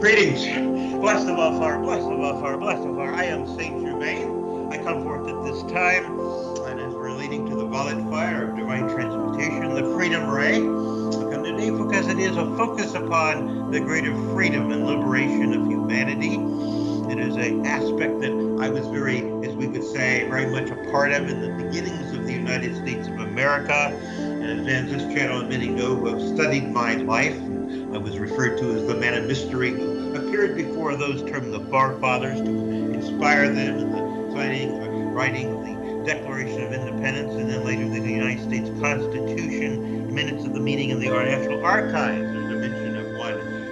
Greetings. Blessed of all fire, blessed of all fire, blessed of fire. I am Saint Germain. I come forth at this time, and as relating to the violet fire of divine transmutation, the freedom ray. I come today because it is a focus upon the greater freedom and liberation of humanity. It is an aspect that I was very, as we would say, very much a part of in the beginnings of the United States of America. And as this channel and many know who have studied my life, I was referred to as the man of mystery who appeared before those termed the forefathers to inspire them in the writing of the Declaration of Independence, and then later the United States Constitution, minutes of the meeting in the National Archives. There's a mention of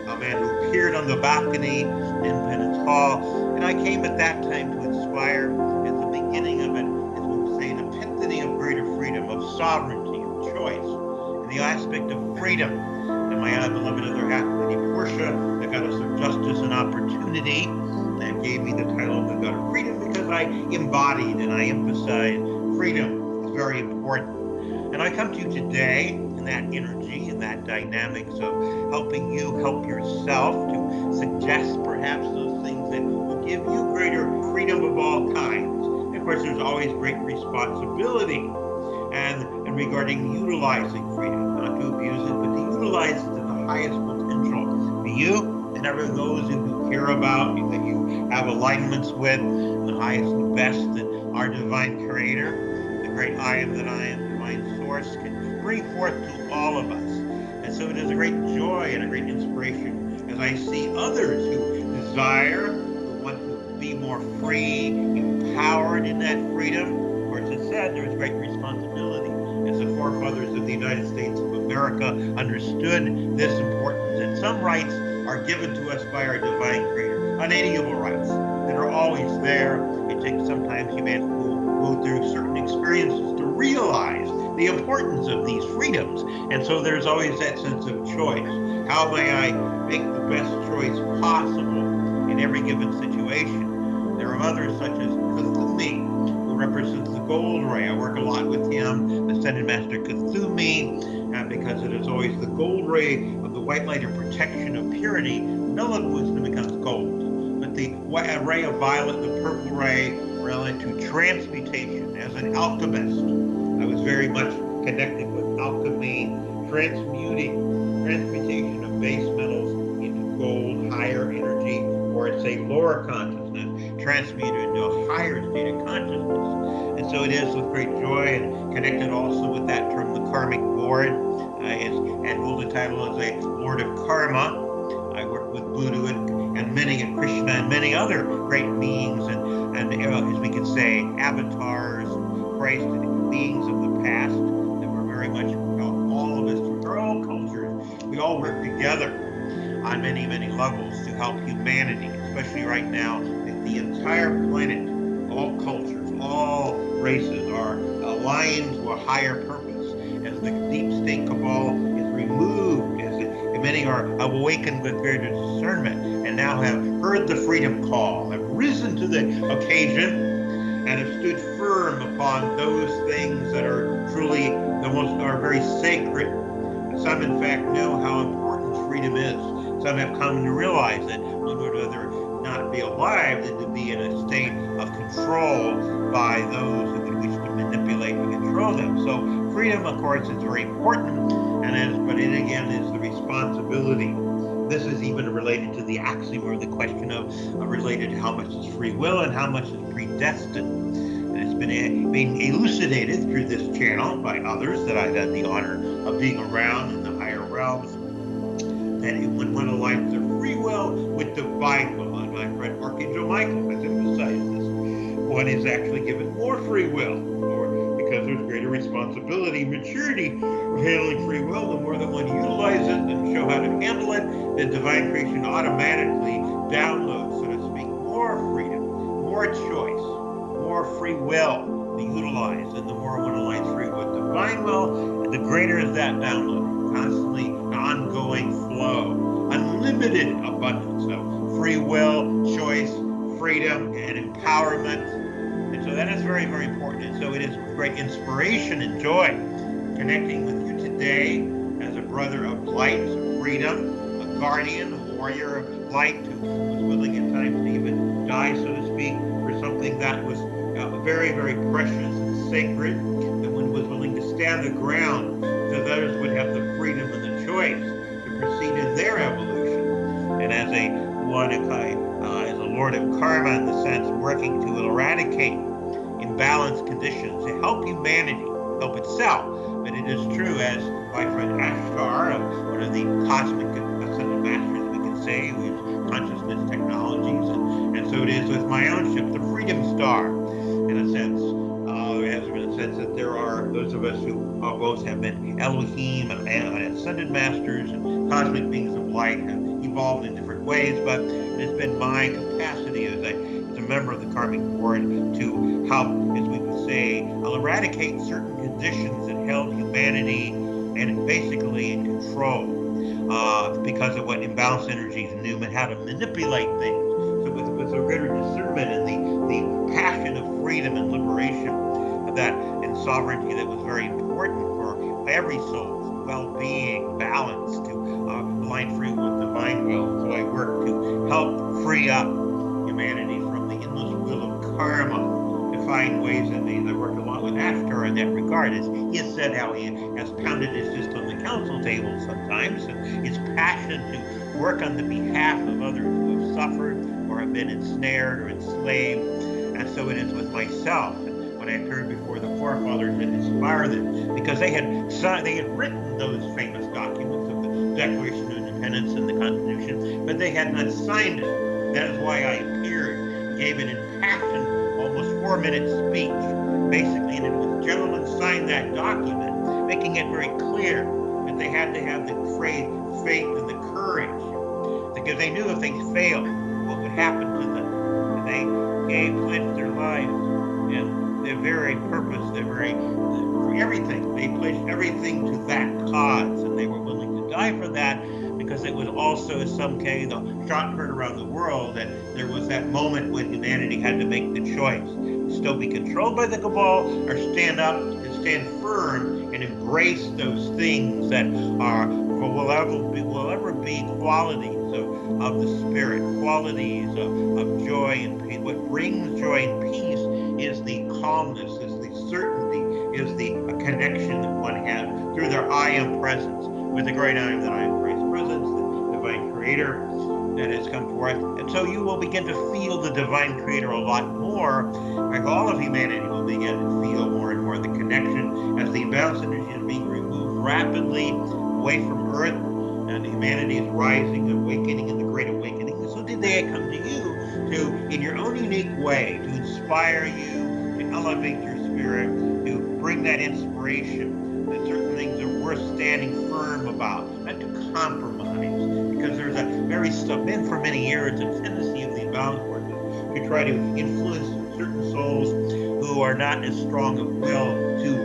a man who appeared on the balcony in Independence Hall, and I came at that time to inspire as the beginning of it, as we would say, an epiphany of greater freedom, of sovereignty, of choice, and the aspect of freedom. And my beloved other half, Lady Portia, the goddess of justice and opportunity, and gave me the title of the God of Freedom because I embodied and I emphasized freedom is very important. And I come to you today in that energy and that dynamics of helping you help yourself to suggest perhaps those things that will give you greater freedom of all kinds. And of course, there's always great responsibility and regarding utilizing freedom, not to abuse it, but to utilize it to the highest potential for you and ever those who you care about, that you have alignments with, the highest and best that our divine creator, the great I am that I am, divine source, can bring forth to all of us. And so it is a great joy and a great inspiration as I see others who desire, who want to be more free, empowered in that freedom. Of course, it's said there is great responsibility, as the forefathers of the United States of America understood this importance. And some rights are given to us by our divine creator, unalienable rights that are always there. It takes sometimes humanity to go through certain experiences to realize the importance of these freedoms. And so there's always that sense of choice. How may I make the best choice possible in every given situation? There are others such as Kuthumi, represents the gold ray. I work a lot with him, Ascended Master Kuthumi, because it is always the gold ray of the white light of protection, of purity. Melon wisdom becomes gold. But the ray of violet, the purple ray, related to transmutation. As an alchemist, I was very much connected with alchemy, transmutation of base metals into gold, higher energy, or it's a lower consciousness, transmuted into a higher state of consciousness. And so it is with great joy, and connected also with that term, the karmic board, and hold the title as a Lord of Karma. I work with Buddha and many, and Krishna and many other great beings, and as we could say, avatars, Christ, and beings of the past that were very much all of us through our own cultures. We all work together on many, many levels to help humanity, especially right now. The entire planet, all cultures, all races are aligned to a higher purpose. As the deep state cabal is removed, as many are awakened with greater discernment and now have heard the freedom call, have risen to the occasion, and have stood firm upon those things that are truly are very sacred. Some, in fact, know how important freedom is. Some have come to realize that one would rather not be alive than to be in a state of control by those who would wish to manipulate and control them. So freedom, of course, is very important, but it again is the responsibility. This is even related to the axiom, or the question of related to how much is free will and how much is predestined. And it's been being elucidated through this channel by others that I've had the honor of being around in the higher realms. And when one aligns their free will with divine will, and my friend Archangel Michael has emphasized this, one is actually given more free will, or because there's greater responsibility, maturity of handling free will. The more that one utilizes it and show how to handle it, the divine creation automatically downloads, so to speak, more freedom. more free will be utilized and the more one aligns free with divine will, the greater is that download, constantly ongoing flow, unlimited abundance of free will, choice, freedom, and empowerment. And so that is very, very important. And so it is great inspiration and joy connecting with you today as a brother of light, freedom, a guardian, a warrior of light who was willing at times to even die, so to speak, for something that was very, very precious and sacred, and one was willing to stand the ground so that others would have the freedom and the choice to proceed in their evolution. And as a as a lord of karma, in the sense, working to eradicate imbalanced conditions to help humanity help itself. But it is true, as my friend Ashtar, one of the cosmic ascended masters, we can say, with consciousness technologies, and so it is with my own ship, the Freedom Star, in a sense, that there are those of us who both have been Elohim and ascended masters and cosmic beings of light, have evolved in different ways, but it has been my capacity as a member of the Karmic Board to help, as we would say, eradicate certain conditions that held humanity and basically in control because of what imbalanced energies knew and how to manipulate things. So with a greater discernment and the passion of freedom and liberation that and sovereignty that was very important for every soul's well-being, balance, to align free with divine will. So I work to help free up humanity from the endless wheel of karma, to find ways, and I work a lot with Ashtar in that regard. As he has said how he has pounded his fist on the council table sometimes, and his passion to work on the behalf of others who have suffered or have been ensnared or enslaved. And so it is with myself. When I appeared before the forefathers that inspired them, because they had written those famous documents of the Declaration of Independence and the Constitution, but they had not signed it. That is why I appeared, gave an impassioned, almost 4-minute speech, basically, and it was gentlemen signed that document, making it very clear that they had to have the faith and the courage, because they knew if they failed, what would happen to them. And they pledged their lives and their very purpose, for everything. They pledged everything to that cause, and they were willing to die for that, because it was also, as some say, the shot heard around the world that there was that moment when humanity had to make the choice: still be controlled by the cabal, or stand up and stand firm and embrace those things that are will ever be qualities of the spirit, qualities of joy and peace. What brings joy and peace is the calmness, is the certainty, is the connection that one has through their I am presence, with the great I am that I am, Christ's presence, the divine creator that has come forth. And so you will begin to feel the divine creator a lot more, like all of humanity will begin to feel more and more the connection as the imbalanced energy is being removed rapidly away from Earth, and humanity is rising, awakening in the Great Awakening. And so did they come to you to, in your own unique way, to inspire you, to elevate your spirit, to bring that inspiration, that certain things are worth standing firm about, not to compromise, because there's a very been for many years a tendency of the imbalanced forces to try to influence certain souls who are not as strong of will to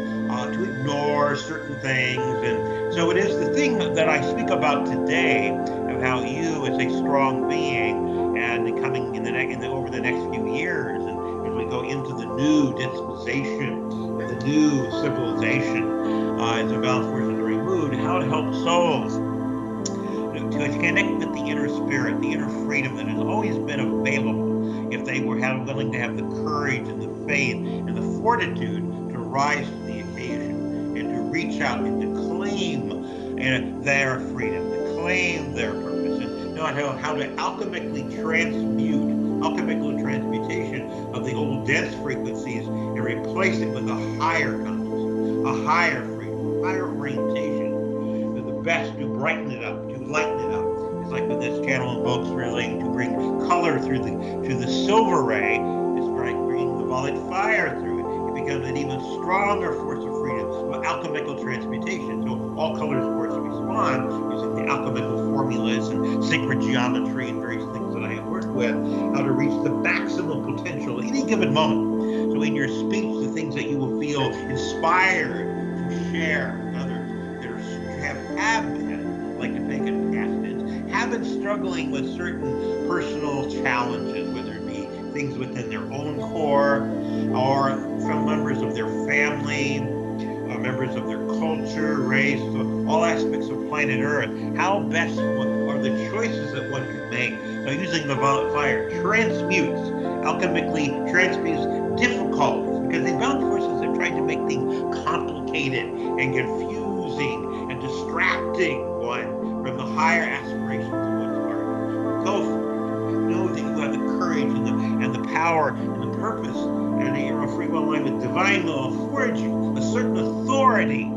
ignore certain things. And so it is the thing that I speak about today, of how you as a strong being, and coming over the next few years, and as we go into the new dispensation, the new civilization, as the balanced forces are removed, how to help souls to connect with the inner spirit, the inner freedom that has always been available, if they were willing to have the courage and the faith and the fortitude to rise to the occasion and to reach out and to claim their freedom, to claim their purpose, and know how to alchemical transmutation of the old dense frequencies and replace it with a higher consciousness, a higher freedom, a higher orientation, to the best, to brighten it up, to lighten it up. It's like when this channel invokes really to bring color through the silver ray, it's like bringing the violet fire through it. It becomes an even stronger force of freedom, with alchemical transmutation. So all colors, of course, respond using the alchemical formulas and sacred geometry and various things that I have worked with how to reach the maximum potential at any given moment. So in your speech, the things that you will feel inspired to share with others that have been, like to make it past tense, have been struggling with certain personal challenges, whether it be things within their own core or from members of their family, members of their culture, race, all aspects of planet Earth. How best are the choices that one can make by using the violet fire transmutes, alchemically transmutes difficulties, because the violet forces have tried to make things complicated and confusing and distracting one from the higher aspirations of one's heart. Go for it. Know that you have the courage and the power and the purpose, and that you're a free will line with divine will afford you a certain authority.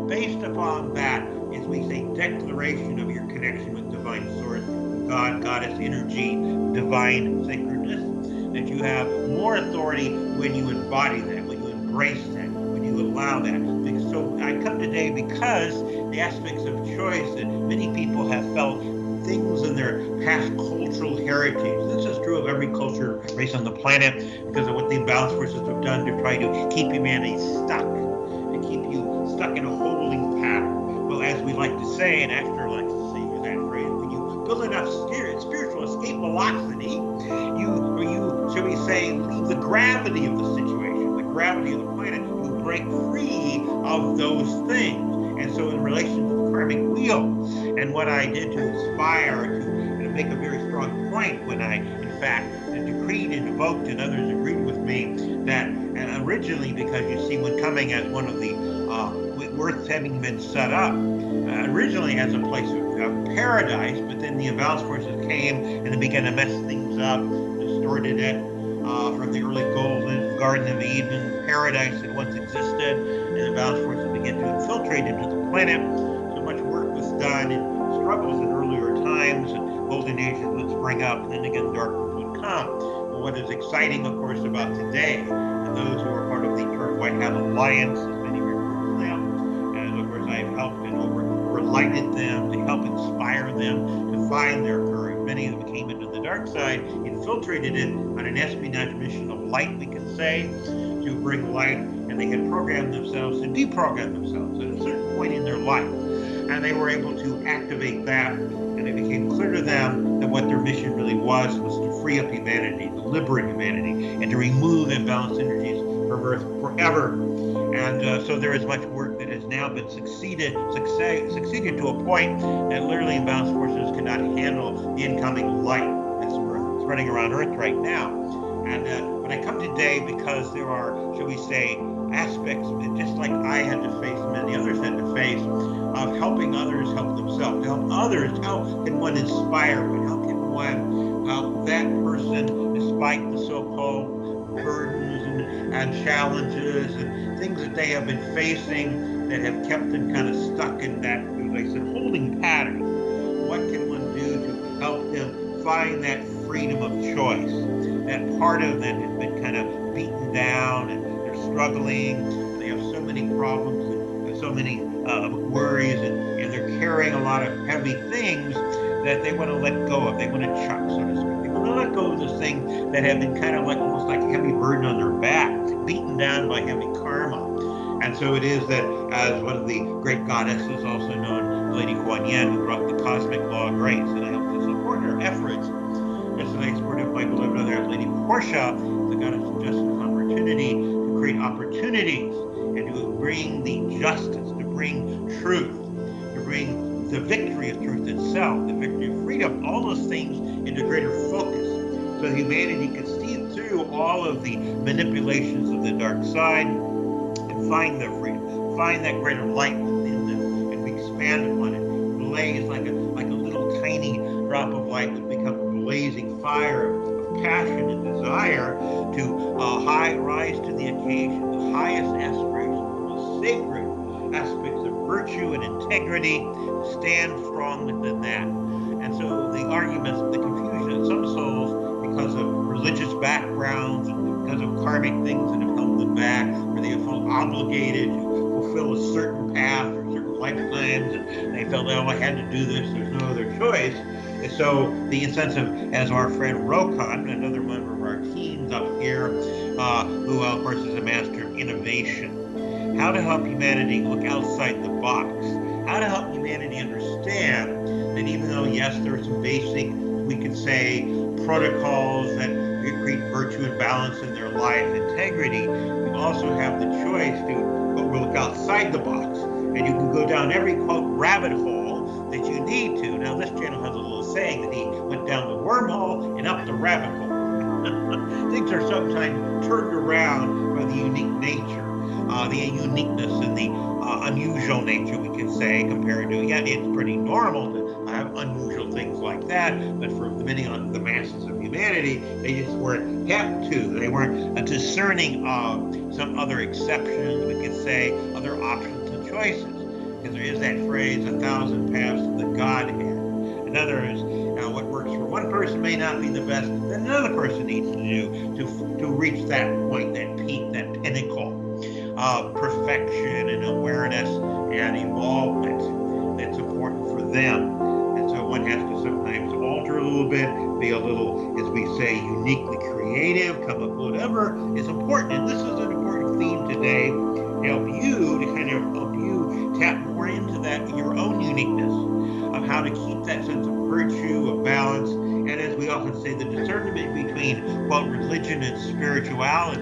Based upon that, as we say, declaration of your connection with divine source, God, goddess, energy, divine sacredness, that you have more authority when you embody that, when you embrace that, when you allow that. So I come today because the aspects of choice that many people have felt things in their past cultural heritage. This is true of every culture, race on the planet, because of what the imbalance forces have done to try to keep humanity stuck, to keep you stuck in a holding pattern. Well, as we like to say, and Esther likes to say that phrase, when you build enough spiritual escape velocity, you, shall we say, leave the gravity of the situation, the gravity of the planet, you break free of those things. And so in relation to the karmic wheel, and what I did to inspire, to make a very strong point when I, in fact, decreed and evoked, and others agreed with me, that originally, because you see, when coming as one of the Earth having been set up, originally as a place of paradise, but then the imbalance forces came and they began to mess things up, distorted it from the early golden Garden of Eden paradise that once existed, and the imbalance forces began to infiltrate into the planet. So much work was done and struggles in earlier times, and golden ages would spring up, and then again darkness would come. But what is exciting, of course, about today, and those who are part of the Earth White Hat Alliance, as many refer to them, and of course I've helped and relighted them, to help inspire them to find their courage. Many of them came into the dark side, infiltrated it on an espionage mission of light, we can say, to bring light, and they had programmed themselves to deprogram themselves at a certain point in their life. And they were able to activate that, and it became clear to them that what their mission really was to free up humanity, to liberate humanity, and to remove imbalanced energies from Earth forever. And so there is much work that has now been succeeded to a point that literally imbalanced forces cannot handle the incoming light that's running around Earth right now. And but I come today because there are, shall we say, aspects, just like I had to face, many others had to face, of helping others help themselves. To help others, how can one inspire one? How can one help that person, despite the so-called burdens and challenges and things that they have been facing that have kept them kind of stuck in that, like I said, holding pattern? What can one do to help them find that freedom of choice? That part of them has been kind of beaten down, and they're struggling, and they have so many problems and so many worries, and they're carrying a lot of heavy things that they want to let go of. They want to chuck, so to speak. They want to let go of those things that have been kind of like almost like a heavy burden on their back, beaten down by heavy karma. And so it is that, as one of the great goddesses, also known as Lady Kuan Yin, who brought the cosmic law of grace, and I hope to support her efforts. Yesterday, I supported my beloved other Lady Portia, the goddess of justice and opportunity, to create opportunities and to bring the justice, to bring truth, to bring the victory of truth itself, the victory of freedom, all those things into greater focus, so humanity can see through all of the manipulations of the dark side and find their freedom, find that greater light within them, and expand upon it, blaze like a little tiny drop of light that becomes a blazing fire of passion and desire to rise to the occasion, the highest aspirations, the most sacred aspects of virtue and integrity, stand strong within that. And so the arguments, the confusion of some souls, because of religious backgrounds and because of karmic things that have held them back, where they have felt obligated to fulfill a certain path or certain lifetimes, and they felt, oh, I had to do this, there's no other choice. So the sense of, as our friend Rokan, another member of our teams up here, who of course is a master of innovation, how to help humanity look outside the box, how to help humanity understand that even though, yes, there are some basic, we could say, protocols that create virtue and balance in their life integrity, you also have the choice to look outside the box. And you can go down every, quote, rabbit hole that you need to. Now, this channel has a little saying that he went down the wormhole and up the rabbit hole. Things are sometimes turned around by the unique nature, the uniqueness and the unusual nature, we could say, compared to, yeah, it's pretty normal to have unusual things like that, but for many on the masses of humanity, they just weren't hep to. They weren't discerning of some other exceptions, we could say, other options and choices. Because there is that phrase, 1,000 paths to the Godhead. In other words, what works for one person may not be the best that another person needs to do to reach that point, that peak, that pinnacle of perfection and awareness and involvement that's important for them. And so one has to sometimes alter a little bit, be a little, as we say, uniquely creative, come up with whatever is important. And this is an important theme today to help you, to kind of help you tap more into that, your own uniqueness of how to keep that sense of virtue, of balance, and as we often say, the discernment between, well, religion and spirituality.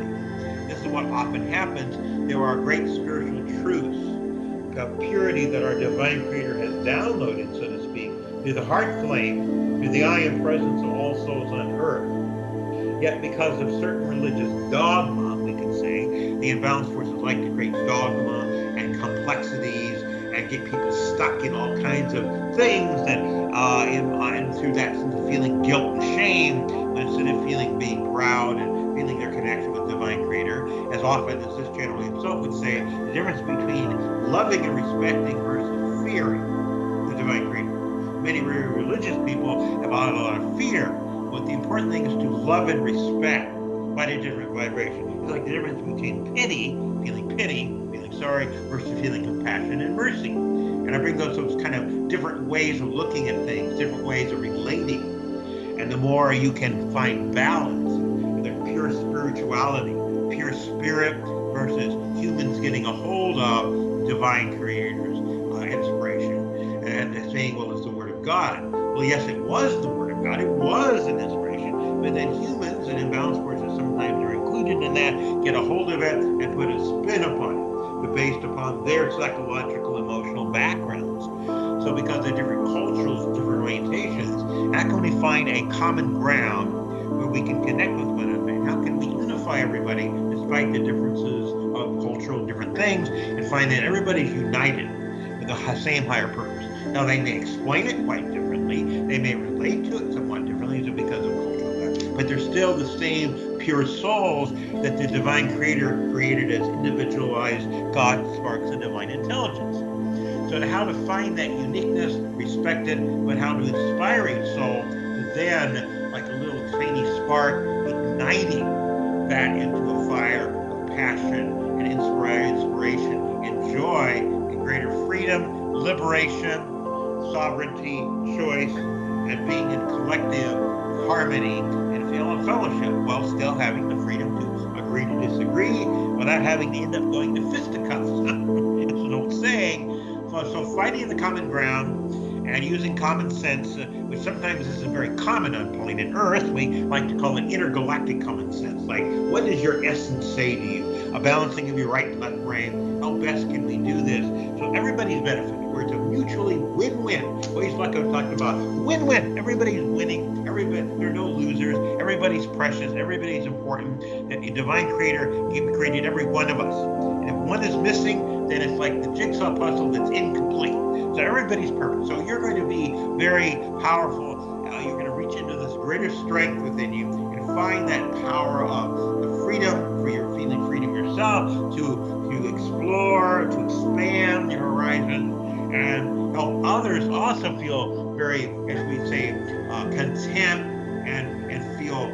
This is what often happens. There are great spiritual truths of purity that our divine creator has downloaded, so to speak, through the heart flame, through the eye and presence of all souls on earth. Yet because of certain religious dogma, we could say, the imbalanced forces like to create dogma and complexities and get people stuck in all kinds of things that, and through that sense of feeling guilt and shame, instead of being proud and feeling their connection with divine creator, as often as this channel himself would say, the difference between loving and respecting versus fearing the divine creator. Many very religious people have a lot of fear, but the important thing is to love and respect by a different vibration. It's like the difference between feeling sorry, versus feeling compassion and mercy. And I bring those kind of different ways of looking at things, different ways of relating. And the more you can find balance, the pure spirituality, pure spirit versus humans getting a hold of divine creators, inspiration, and saying, well, it's the Word of God. Well, yes, it was the Word of God. It was an inspiration, but then humans and imbalanced forces sometimes are included in that, get a hold of it and put a spin upon it, but based upon their psychological, emotional backgrounds. So because of different cultures, different orientations, how can we find a common ground where we can connect with one another? How can we unify everybody despite the differences of cultural different things and find that everybody's united with the same higher purpose? Now, they may explain it quite differently. They may relate to it somewhat differently because of cultural, but they're still the same pure souls that the divine creator created as individualized God sparks of divine intelligence. So how to find that uniqueness, respect it, but how to inspire each soul to then, like a little tiny spark, igniting that into a fire of passion and inspiration and joy and greater freedom, liberation, sovereignty, choice, and being in collective harmony and fellowship while still having the freedom to agree to disagree without having to end up going to fisticuffs. It's an old saying. So finding the common ground and using common sense, which sometimes isn't very common on planet Earth. We like to call it intergalactic common sense. Like, what does your essence say to you? A balancing of your right and left brain. How best can we do this so everybody's benefiting? Where it's a mutually win-win. Always like I talked about, win-win. Everybody's winning. There are no losers. Everybody's precious. Everybody's important. And the divine creator created every one of us. And if one is missing, then it's like the jigsaw puzzle that's incomplete. So everybody's perfect. So you're going to be very powerful. You're going to reach into this greater strength within you and find that power of the freedom for your feeling freedom yourself to explore, to expand your horizon, and help others also feel very, as we say, content and feel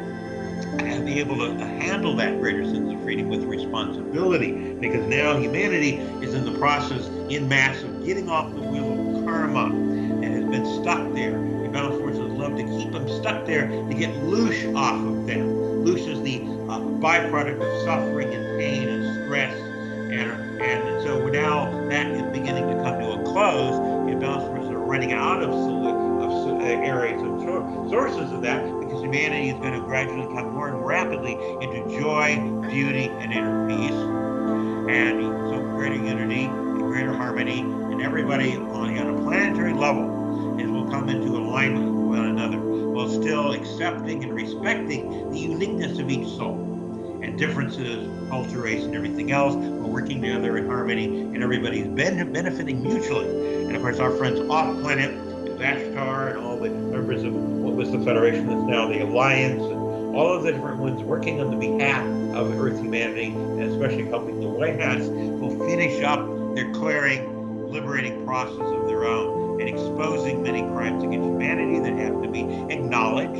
and be able to handle that greater sense of freedom with responsibility, because now humanity is in the process in mass of getting off the wheel of karma and has been stuck there. The balance forces to keep them stuck there, to get loosh off of them. Loosh is the byproduct of suffering and pain and stress, and so now that is beginning to come to a close. The imbalance forces are running out of areas and sources of that, because humanity is going to gradually come more and more rapidly into joy, beauty, and inner peace. And so greater unity and greater harmony, and everybody on a planetary level will come into alignment with one another, while still accepting and respecting the uniqueness of each soul and differences, culture, race, and everything else, while working together in harmony, and everybody's benefiting mutually. And of course, our friends off planet, Vashtar, and all the members of what was the Federation that's now the Alliance, and all of the different ones working on the behalf of Earth humanity, and especially helping the White Hats, will finish up their clearing, liberating process of their own, and exposing many crimes against humanity that have to be acknowledged.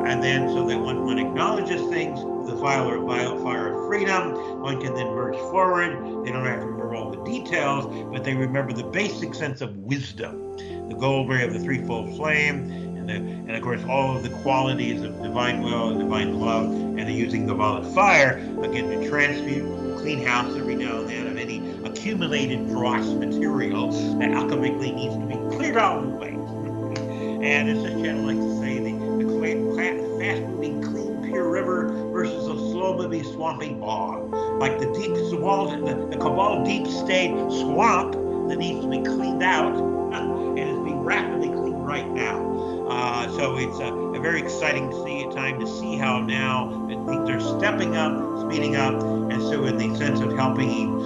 And then, so that when one acknowledges things, the fire of freedom, one can then merge forward. They don't have to remember all the details, but they remember the basic sense of wisdom, the gold ray of the threefold flame, and of course all of the qualities of divine will and divine love, and they're using the violet fire again to transmute, clean house every now and then of any accumulated dross material that alchemically needs to be cleared out of the way. And as this channel likes to say, the fast-moving, clean, pure river versus a slow-moving, swampy bog, like the cabal deep-state swamp that needs to be cleaned out, and is being rapidly cleaned right now. So it's a very exciting time to see how now things are stepping up, speeding up, and so in the sense of helping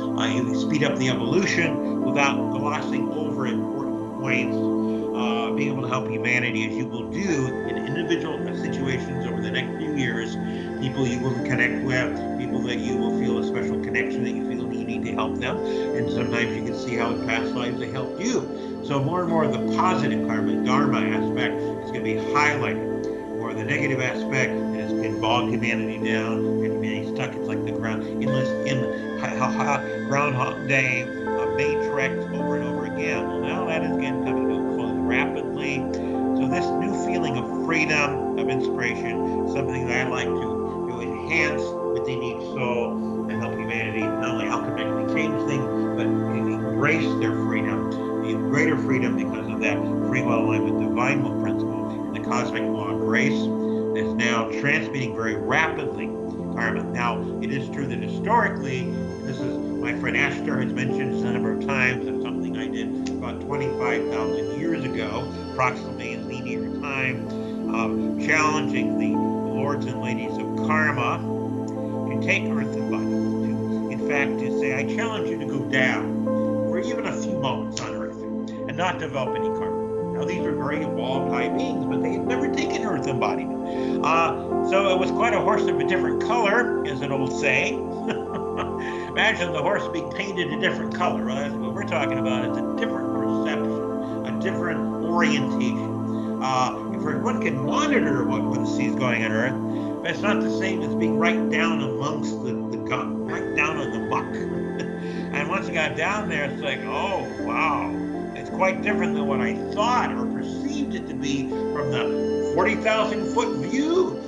speed up the evolution without glossing over important points, being able to help humanity as you will do in individual situations over the next few years, people you will connect with, people that you will feel a special connection that you feel you need to help them, and sometimes you can see how in past lives they helped you. So more and more of the positive karma, dharma aspect is going to be highlighted. More of the negative aspect has been bogged humanity down, and humanity stuck. It's like the Groundhog Day, matrix over and over again. Well, now that is again coming to a close rapidly. So this new feeling of freedom, of inspiration, something that I like to enhance within each soul and help humanity not only alchemically change things, but embrace their freedom. Greater freedom because of that free will aligned with divine will principle and the cosmic law of grace that's now transmitting very rapidly karma. Now, it is true that historically, this is my friend Ashtar has mentioned this a number of times, it's something I did about 25,000 years ago, approximately in linear time, challenging the lords and ladies of karma to take Earth and body. In fact, to say, I challenge you to go down for even a few moments on Earth and not develop any karma. Now, these are very evolved high beings, but they had never taken Earth embodiment. So it was quite a horse of a different color, is an old saying. Imagine the horse being painted a different color. Well, that's what we're talking about. It's a different perception, a different orientation. One can monitor what one sees going on Earth, but it's not the same as being right down amongst the gunk, right down on the muck. And once I got down there, it's like, oh, wow. It's quite different than what I thought or perceived it to be from the 40,000-foot view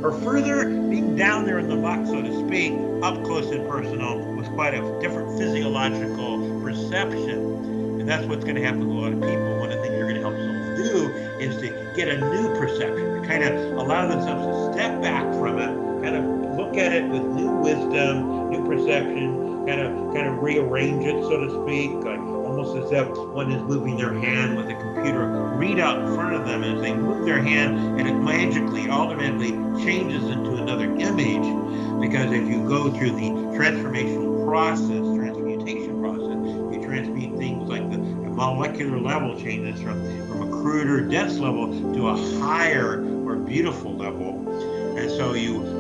or further. Being down there in the muck, so to speak, up close and personal, was quite a different physiological perception. And that's what's going to happen to a lot of people. One of the things you're going to help souls do is to get a new perception, to kind of allow themselves to step back from it, kind of look at it with new wisdom, new perception, kind of rearrange it, so to speak, like almost as if one is moving their hand with a computer readout in front of them. As they move their hand, and it magically, automatically changes into another image, because if you go through the transformational process, transmutation process, you transmute things like the molecular level changes from a cruder, dense level to a higher, more beautiful level. And so you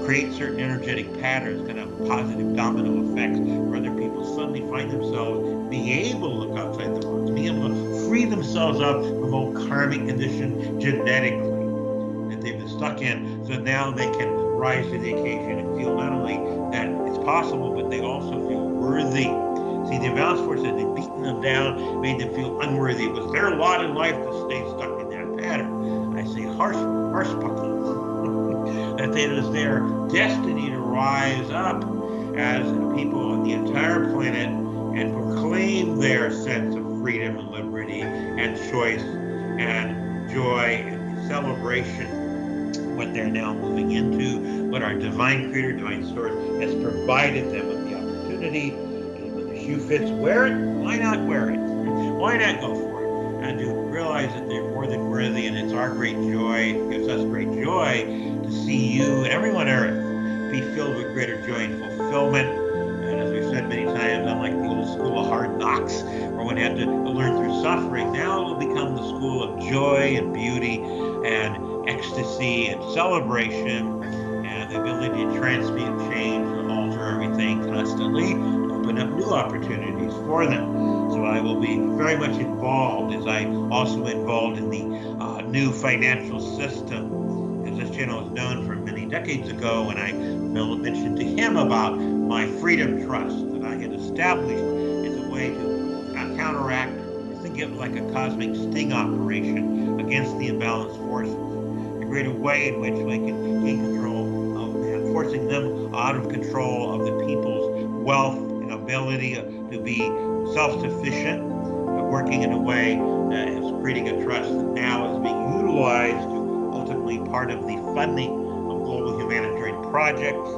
create certain energetic patterns, kind of positive domino effects, where other people suddenly find themselves being able to look outside the box, being able to free themselves up from old karmic condition genetically that they've been stuck in. So now they can rise to the occasion and feel not only that it's possible, but they also feel worthy. See, the imbalance forces had beaten them down, made them feel unworthy. It was their lot in life to stay stuck in that pattern. I say, harshbucky, that it is their destiny to rise up as people on the entire planet and proclaim their sense of freedom and liberty and choice and joy and celebration, what they're now moving into, what our divine creator, divine source has provided them with the opportunity. And when the shoe fits, wear it. Why not wear it? Why not go for it? And to realize that they're more than worthy, and it's our great joy, it gives us great joy to see you and everyone on earth be filled with greater joy and fulfillment. And as we've said many times, unlike the old school of hard knocks, where one had to learn through suffering, now it will become the school of joy and beauty and ecstasy and celebration and the ability to transmute, change, and alter everything constantly, open up new opportunities for them. So I will be very much involved, as I'm also involved in the new financial system. As this channel is known from many decades ago, when I mentioned to him about my Freedom Trust that I had established as a way to counteract, think of it like a cosmic sting operation against the imbalanced forces, a greater way in which we can gain control of forcing them out of control of the people's wealth and ability to be self-sufficient, working in a way that is creating a trust that now is being utilized to ultimately part of the funding of global humanitarian projects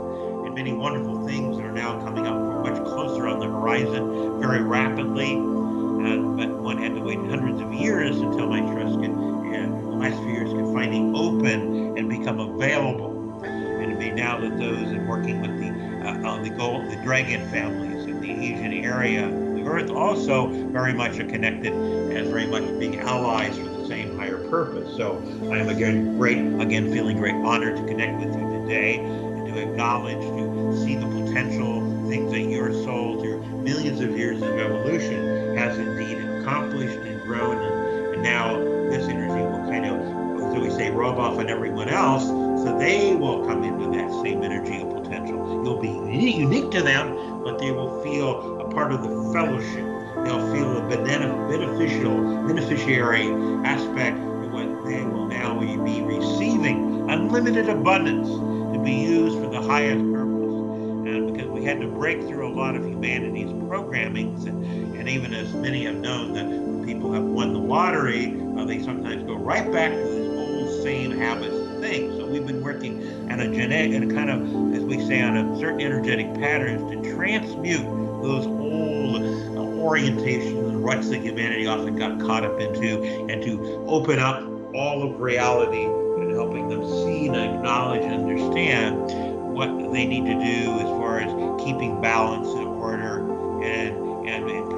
and many wonderful things that are now coming up much closer on the horizon very rapidly. But one had to wait hundreds of years until my trust could, in the last few years, could finally open and become available. And it may now that those in working with the dragon families in the Asian area, the Earth also very much are connected and very much being allies for the same higher purpose. So I am again feeling great honor to connect with you today and to acknowledge, to see the potential things that your soul, through millions of years of evolution, has indeed accomplished and grown, and now this energy will kind of, so we say, rub off on everyone else, so they will come into that same energy of potential. You'll be unique to them, but they will feel a part of the fellowship. They'll feel a beneficiary aspect of what they will now be receiving, unlimited abundance to be used for the highest purpose. And because we had to break through a lot of humanity's programmings, and even as many have known that when people have won the lottery, they sometimes go right back to these old same habits and things. So we've been working on a genetic, and kind of, as we say, on a certain energetic patterns to transmute those old orientations and ruts that humanity often got caught up into, and to open up all of reality and helping them see and acknowledge and understand what they need to do as far as keeping balance and order and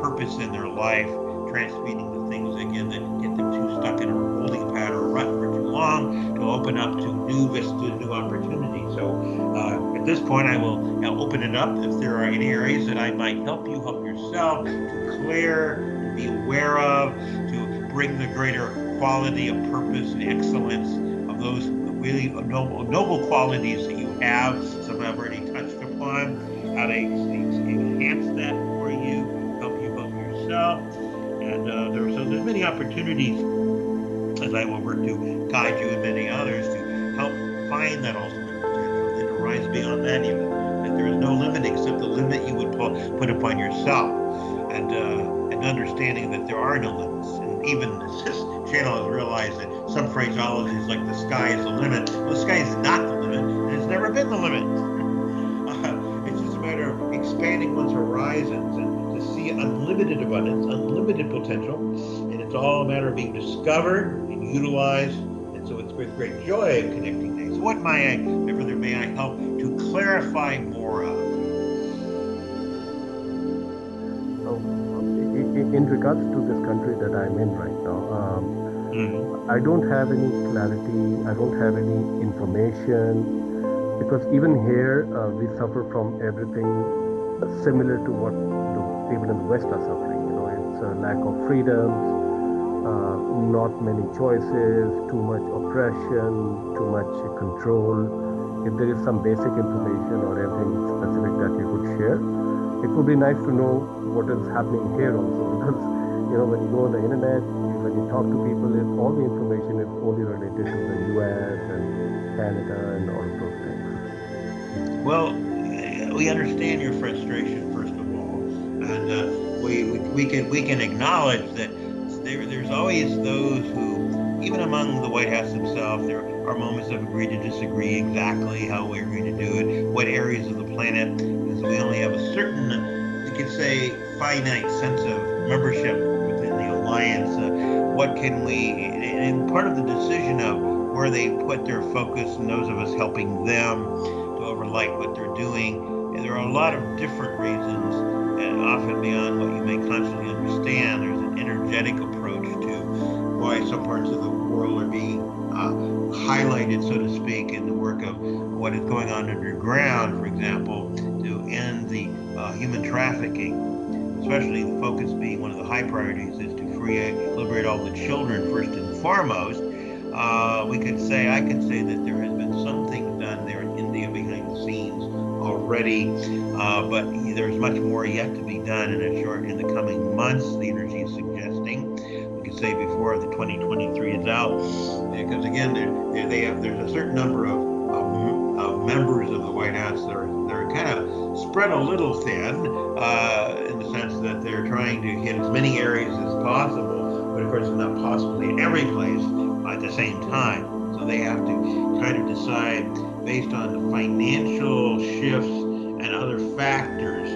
purpose in their life, transmuting the things again that get them too stuck in a holding pattern or rut for too long, to open up to new vistas, new opportunities. So at this point, I will now open it up. If there are any areas that I might help you, help yourself to clear, to be aware of, to bring the greater quality of purpose and excellence of those really noble qualities that you have. Some I've already touched upon, how to enhance that for you, help yourself. And there's many opportunities, as I will work to guide you and many others, to help find that ultimate potential and to rise beyond that even. That there is no limit except the limit you would put upon yourself. And understanding that there are no limits. And even this channel has realized that some phraseologies like the sky is the limit. Well, the sky is not the limit, and it's never been the limit. It's just a matter of expanding one's horizons and to see unlimited abundance, unlimited potential, and it's all a matter of being discovered and utilized. And so it's with great joy of connecting things. So what may I help to clarify more of? In regards to this country that I'm in right now, I don't have any clarity, I don't have any information, because even here we suffer from everything similar to what people in the West are suffering. It's a lack of freedoms, not many choices, too much oppression, too much control. If there is some basic information or anything specific that you could share, it would be nice to know what is happening here also, because when you go on the internet, you when you talk to people, all the information is only related to the US and Canada and all of those things. Well, we understand your frustration, first of all, and we can acknowledge that there's always those who, even among the White House themselves, there are moments of agree to disagree exactly how we're going to do it, what areas of the planet, because we only have a certain, you could say, finite sense of membership within the alliance. What can we, and part of the decision of where they put their focus and those of us helping them to overlight what they're doing, and there are a lot of different reasons, and often beyond what you may consciously understand. There's an energetic approach to why some parts of the world are being highlighted, so to speak, in the work of what is going on underground, for example, to end the human trafficking, especially the focus being one of the high priorities is to liberate all the children first and foremost. I could say that there has been some things done there in India behind the scenes already, but there's much more yet to be done in the coming months, the energy is suggesting. We could say before the 2023 is out, because again, there's a certain number of members of the White House that are kind of spread a little thin, in the sense that they're trying to hit as many areas as possible, but of course it's not possible in every place at the same time. So they have to kind of decide based on the financial shifts and other factors,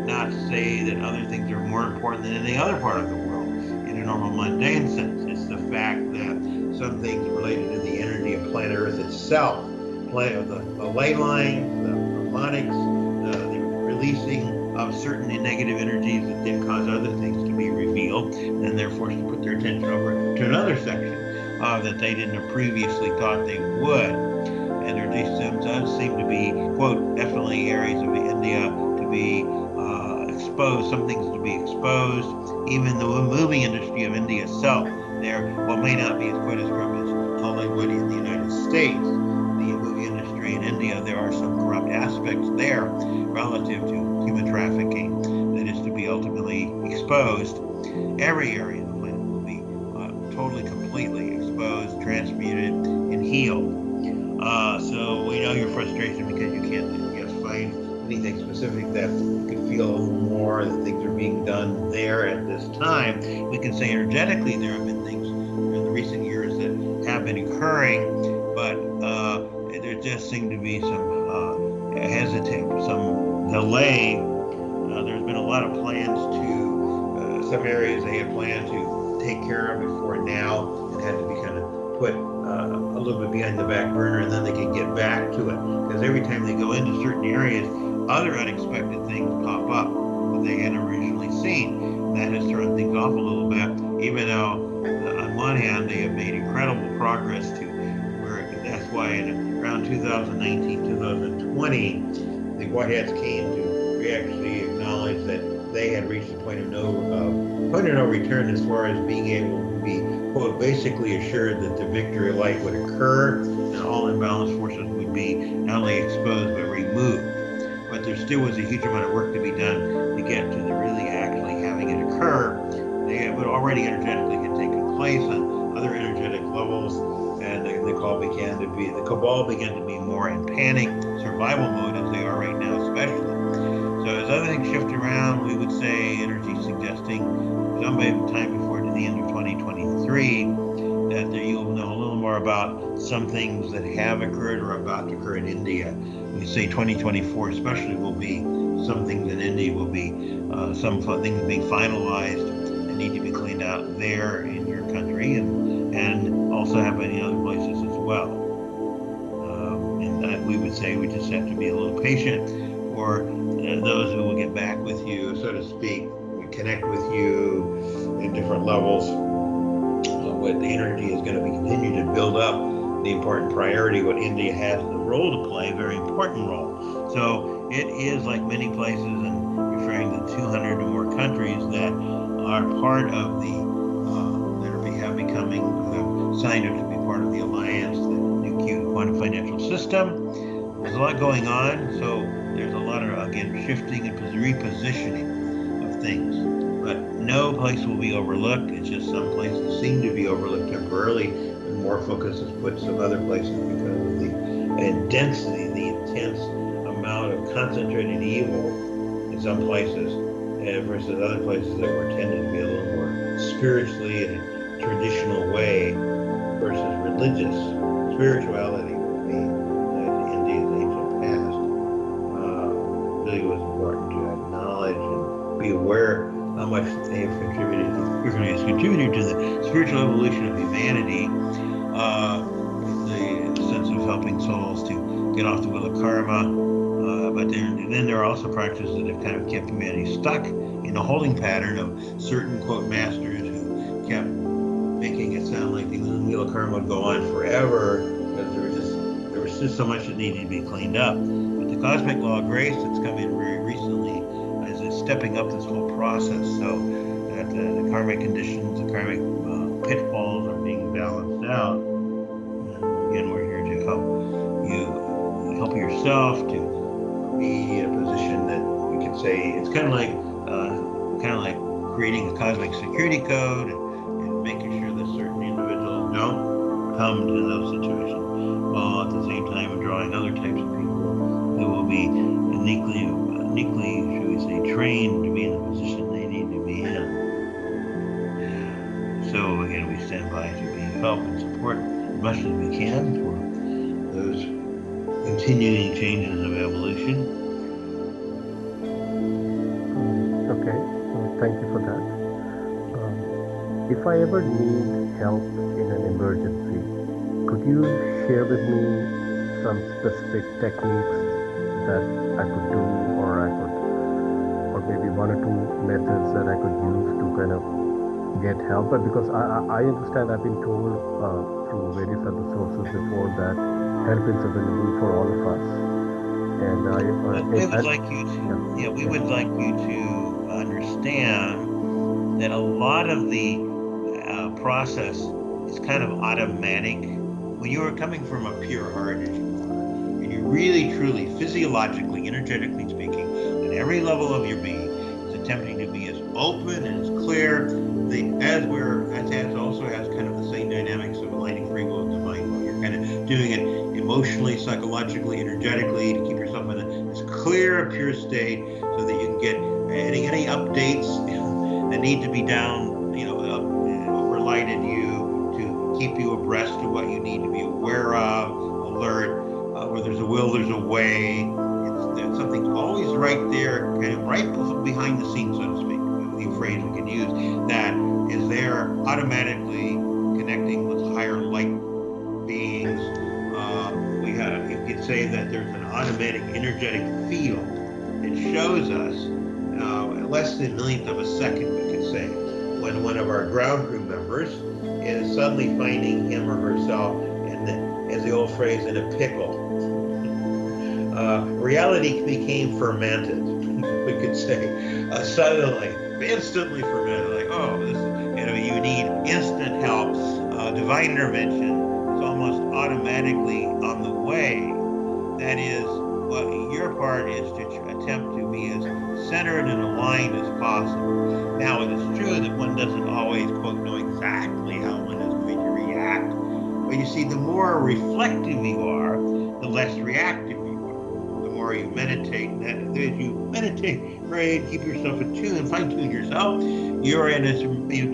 not to say that other things are more important than any other part of the world in a normal mundane sense. It's the fact that some things related to the energy of planet Earth itself, the ley lines, the harmonics, the releasing of certain negative energies that then cause other things to be revealed, and they're forced to put their attention over to another section that they didn't have previously thought they would. And there does seem to be, quote, definitely areas of India to be exposed, some things to be exposed. Even the movie industry of India itself, what may not be quite as corrupt as Hollywood in the United States, the movie industry in India, there are some corrupt aspects there relative to human trafficking that is to be ultimately exposed. Every area of the planet will be totally, completely exposed, transmuted, and healed. So we know your frustration because you can't find anything specific that you can feel a little more that things are being done there at this time. We can say energetically there have been things in the recent years that have been occurring, but there just seem to be some hesitation, some delay. There's been a lot of plans to, some areas they had planned to take care of before now and had to be kind of put a little bit behind the back burner, and then they can get back to it. Because every time they go into certain areas, other unexpected things pop up that they hadn't originally seen. And that has thrown things off a little bit, even though on one hand they have made incredible progress to where that's why in around 2019, 2020, the White Hats came to actually acknowledge that they had reached the point of no return as far as being able to be, quote, basically assured that the victory of light would occur and all imbalanced forces would be not only exposed but removed. But there still was a huge amount of work to be done to get to the really actually having it occur. They would already energetically had taken place on other energetic levels, and the cabal began to be more in panic survival mode as they are right now, especially. So as other things shift around, we would say energy suggesting sometime before the end of 2023 that you'll know a little more about some things that have occurred or about to occur in India. We say 2024 especially will be some things in India will be some things being finalized and need to be cleaned out there in your country and also happening in other places as well. And we would say we just have to be a little patient for those who will get back with you, so to speak, connect with you in different levels. What the energy is going to be continue to build up the important priority, what India has the role to play, a very important role. So it is like many places, and referring to 200 or more countries that are part of have becoming signed up to be part of the alliance, the new quantum financial system. There's a lot going on, so there's a lot of, again, shifting and repositioning of things. but no place will be overlooked. It's just some places seem to be overlooked temporarily, and more focus is put some other places because of the intensity, the intense amount of concentrated evil in some places, and versus other places that were tended to be a little more spiritually in a traditional way versus religious spirituality. India's ancient past really was important to acknowledge and be aware how much they have contributed to the spiritual evolution of humanity, the sense of helping souls to get off the wheel of karma. But then there are also practices that have kind of kept humanity stuck in a holding pattern of certain, quote, masters who kept making it sound like the wheel of karma would go on forever because there was just so much that needed to be cleaned up. But the cosmic law of grace that's come in very recently is stepping up this whole process so that the karmic conditions, the karmic pitfalls are being balanced out. And again, we're here to help yourself to be in a position that we can say it's kind of like creating a cosmic security code and making sure that certain individuals don't come to those situations, while at the same time drawing other types of people who will be uniquely, should we say, trained to be in the position they need to be in. So again, we stand by to be help and support as much as we can for those continuing changes of evolution. Okay, thank you for that. If I ever need help in an emergency, could you share with me some specific techniques that I could do, or maybe one or two methods that I could use to kind of get help? But because I understand, I've been told through various other sources before that help is available for all of us. And we would like you to understand that a lot of the process is kind of automatic. When you are coming from a pure heart, as you are, and you're really, truly, physiologically, energetically speaking, at every level of your being, is attempting to be as open and as clear, as also has kind of the same dynamics of aligning free will and divine will. You're kind of doing it emotionally, psychologically, energetically to keep yourself in this clear, pure state, so that you can get any updates that need to be down, overlight at you to keep you abreast of what you need to be aware of, alert. Where there's a will, there's a way. There's something always right there, kind of right behind the scenes, so to speak. The phrase we can use that is there automatically connecting with higher light beings. You could say that there's an automatic energetic field that shows us less than a millionth of a second, we could say, when one of our ground crew members is suddenly finding him or herself as the old phrase, in a pickle. Reality became fermented, we could say, suddenly, instantly fermented. Like, you need instant help, divine intervention is almost automatically on the way. That is, your part is to attempt to be as centered and aligned as possible. Now, it is true that one doesn't always, quote, know exactly how one is going to react. But you see, the more reflective you are, the less reactive you are. The more you meditate, and as you meditate, pray, keep yourself attuned, fine-tune yourself, you're in as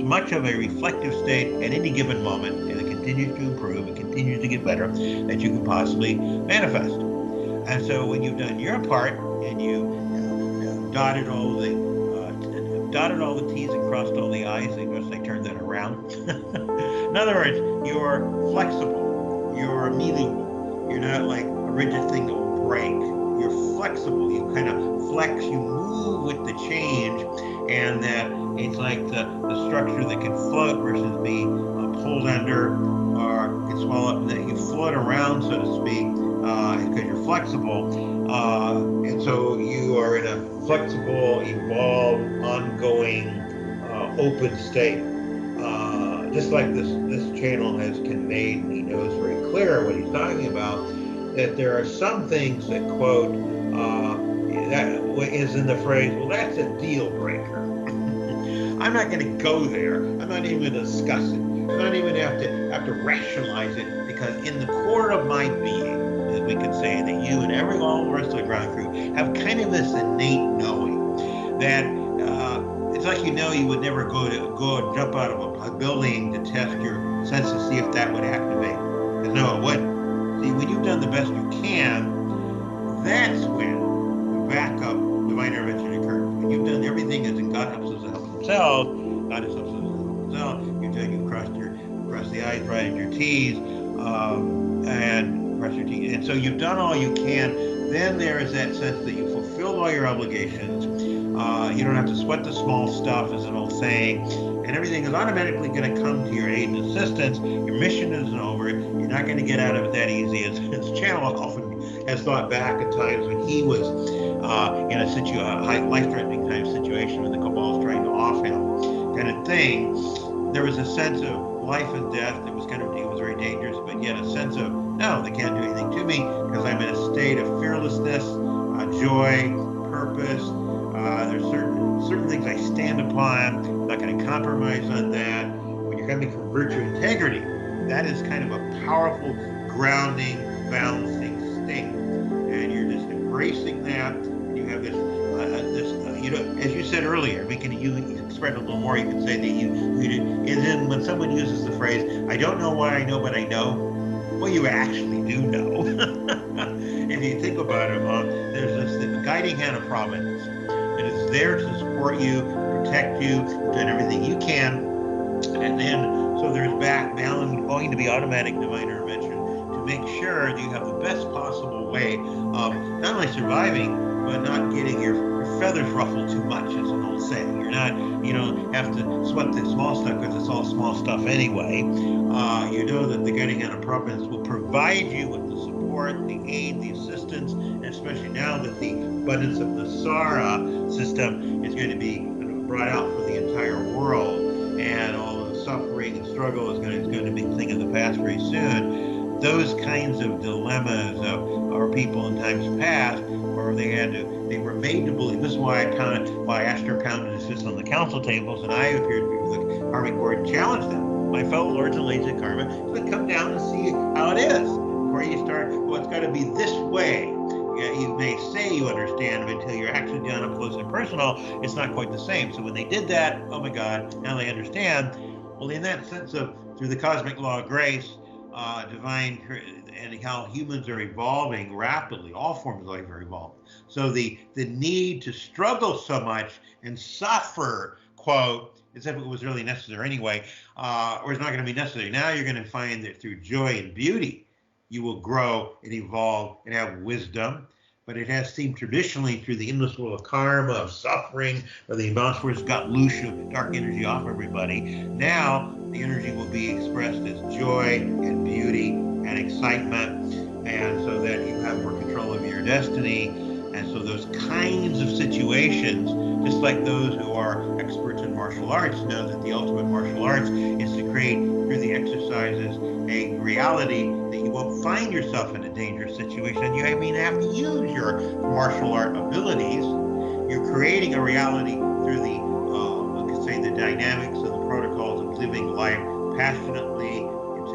much of a reflective state at any given moment, and it continues to improve, it continues to get better, that you can possibly manifest. And so when you've done your part, and you dotted all the T's and crossed all the I's, I guess they turned that around. In other words, you're flexible, you're amenable, you're not like a rigid thing that will break. You're flexible, you kind of flex, you move with the change, and that it's like the structure that can float versus be pulled under or can swallow up, that you float around, so to speak, because you're flexible. And so you are in a flexible, evolved, ongoing, open state. Just like this channel has conveyed, and he knows very clear what he's talking about, that there are some things that, quote, that is in the phrase, well, that's a deal breaker. I'm not going to go there. I'm not even going to discuss it. I'm not even have to rationalize it, because in the core of my being, as we could say, that you and all the rest of the ground crew have kind of this innate knowing that it's like, you would never go and jump out of a building to test your sense to see if that would activate. Because no, it wouldn't. See, when you've done the best you can, that's when the backup divine intervention occurs. When you've done everything as in God helps us to help himself, God helps us to help himself, you've crossed the I's, dotted your T's, and crossed your T's. And so you've done all you can. Then there is that sense that you fulfilled all your obligations. You don't have to sweat the small stuff, is an old saying, and everything is automatically going to come to your aid and assistance. Your mission isn't over. You're not going to get out of it that easy. As Channel often has thought back at times when he was in a life-threatening kind of situation when the cabal was trying to off him, kind of thing. There was a sense of life and death. It was very dangerous, but yet a sense of, no, they can't do anything to me because I'm in a state of fearlessness, joy, purpose. There's certain things I stand upon. I'm not going to compromise on that. When you're coming from virtue integrity, that is kind of a powerful, grounding, balancing state, and you're just embracing that. And you have this, as you said earlier, you express a little more. You can say that and then when someone uses the phrase, "I don't know why I know, but I know," well, you actually do know. If you think about it, there's this guiding hand of providence. It is there to support you, protect you, doing everything you can. And then, so there's going to be automatic divine intervention to make sure that you have the best possible way of not only surviving, but not getting your feathers ruffled too much, is an old saying. You don't have to sweat the small stuff because it's all small stuff anyway. You know that the guiding hand of providence will provide you with the support, the aid, the assistance, and especially now that the abundance of the SARA system is going to be brought out for the entire world, and all of the suffering and struggle is going to be a thing of the past very soon. Those kinds of dilemmas of our people in times past, where they were made to believe. This is why Astor pounded his fist on the council tables, and I appeared to be with the Karmic Board and challenged them. My fellow lords and ladies of karma, but come down and see how it is before you start. Well, it's got to be this way. You may say you understand, but until you're actually down up close and personal, it's not quite the same. So when they did that, oh my God, now they understand. Well, in that sense of through the cosmic law of grace, divine, and how humans are evolving rapidly, all forms of life are evolving. So the need to struggle so much and suffer, quote, as if it was really necessary anyway, or it's not going to be necessary. Now you're going to find that through joy and beauty, you will grow and evolve and have wisdom. But it has seemed traditionally through the endless wheel of karma, of suffering, or the imbalance where it's got loose dark energy off everybody. Now the energy will be expressed as joy and beauty and excitement, and so that you have more control of your destiny. And so those kinds of situations, just like those who are experts in martial arts know that the ultimate martial arts is to create through the exercises a reality that you won't find yourself in a dangerous situation. You even have to use your martial art abilities. You're creating a reality through the dynamics and the protocols of living life passionately,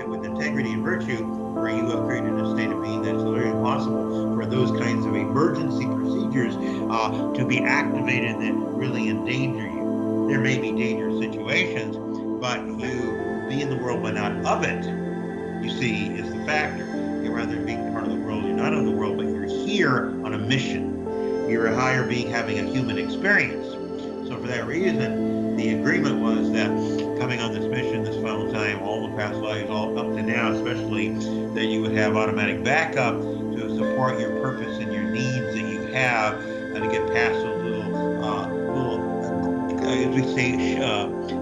with integrity and virtue, where you have created a state of being that's very impossible for those kinds of emergency procedures to be activated that really endanger you. There may be dangerous situations, but you be in the world but not of it, you see, is the factor. Rather than being part of the world, you're not of the world, but you're here on a mission. You're a higher being having a human experience. So for that reason, the agreement was that coming on this mission this final time, all the past lives, all up to now especially, that you would have automatic backup to support your purpose and your needs that you have, and to get past those as we say,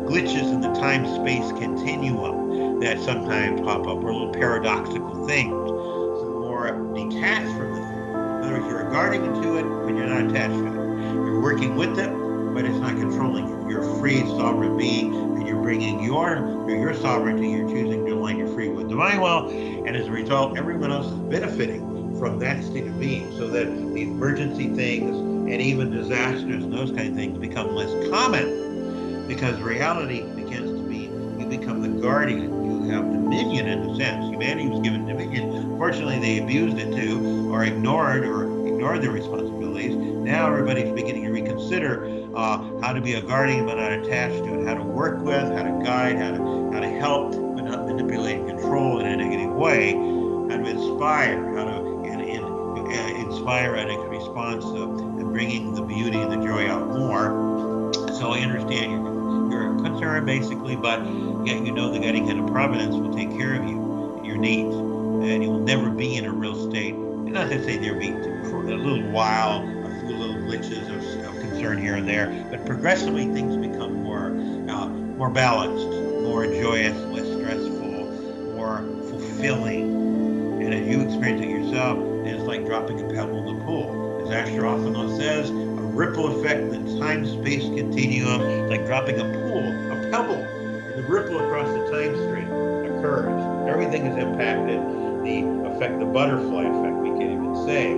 glitches in the time-space continuum that sometimes pop up, or little paradoxical things. So more detached from the thing. In other words, you're regarding into it, but you're not attached to it. You're working with it, but it's not controlling you. You're a free, sovereign being, and you're bringing your sovereignty, you're choosing to align your free with divine will, and as a result, everyone else is benefiting from that state of being, so that the emergency things and even disasters and those kind of things become less common. because reality begins to be, you become the guardian. You have dominion in a sense. Humanity was given dominion. Fortunately, they abused it too, or ignored their responsibilities. Now everybody's beginning to reconsider how to be a guardian but not attached to it, how to work with, how to guide, how to help but not manipulate and control in a negative way, how to inspire, how to inspire in a response and bringing the beauty and the joy out more. So I understand your concern basically, but yet you know the guiding hand of providence will take care of you and your needs, and you will never be in a real state. And not to say there'll be for a little while a few little glitches of concern here and there, but progressively things become more balanced, more joyous, less stressful, more fulfilling. And if you experience it yourself, it's like dropping a pebble in the pool. As Asher Othman says, a ripple effect in the time-space continuum. It's like dropping a pebble, and the ripple across the time stream occurs. Everything is impacted. The butterfly effect, we can even say.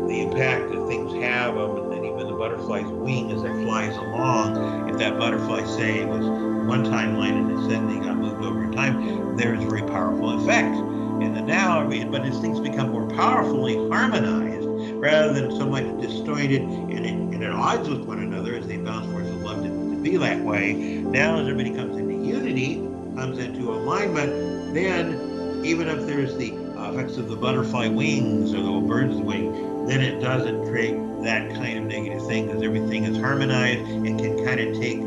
The impact that things have and even the butterfly's wing as it flies along. If that butterfly, say, was one timeline and ascending, got moved over in time, there's a very powerful effect in the now. But as things become more powerfully harmonized, rather than so much disjointed and at odds with one another, as the balance forces love to be that way, now as everybody comes into unity, comes into alignment, then even if there's the effects of the butterfly wings or the bird's wing, then it doesn't create that kind of negative thing, because everything is harmonized and can kind of take,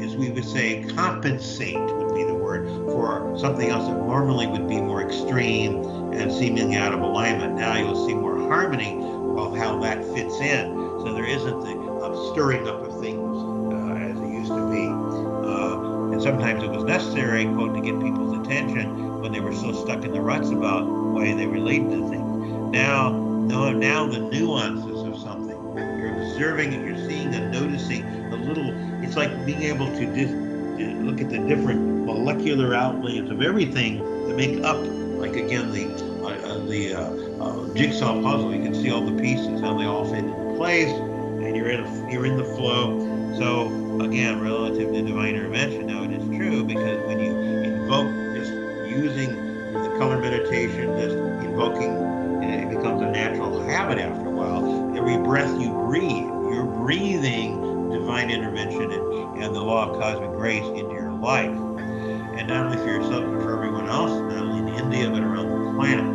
as we would say, compensate would be the word, for something else that normally would be more extreme and seemingly out of alignment. Now you'll see more harmony of how that fits in. So there isn't the stirring up of things as it used to be. And sometimes it was necessary, quote, to get people's attention when they were so stuck in the ruts about the way they related to things. Now the nuances of something, you're observing it, you're seeing and noticing the little, it's like being able to look at the different molecular outlines of everything that make up, like again, the jigsaw puzzle. You can see all the pieces, how they all fit into place, and you're in the flow. So again, relative to divine intervention, now it is true, because when you invoke, just using the color meditation, just invoking, it becomes a natural habit after a while. Every breath you breathe, you're breathing divine intervention and the law of cosmic grace into your life. And not only for yourself, but for everyone else, not only in India, but around the planet.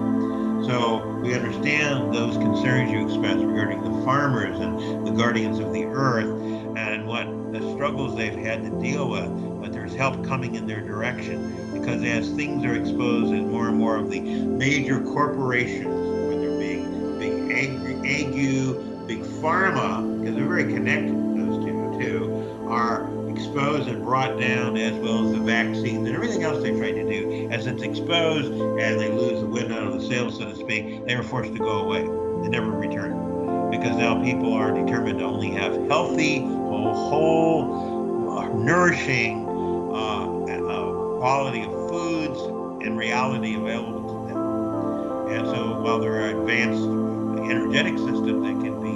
So we understand those concerns you expressed regarding the farmers and the guardians of the earth and what the struggles they've had to deal with, but there's help coming in their direction, because as things are exposed as more and more of the major corporations, whether big agu, big pharma, because they're very connected, those two, are exposed and brought down, as well as the vaccines and everything else they tried to do. As it's exposed and they lose the wind out of the sails, so to speak, they were forced to go away. They never returned, because now people are determined to only have healthy, whole, nourishing quality of foods and reality available to them. And so while there are advanced energetic systems that can be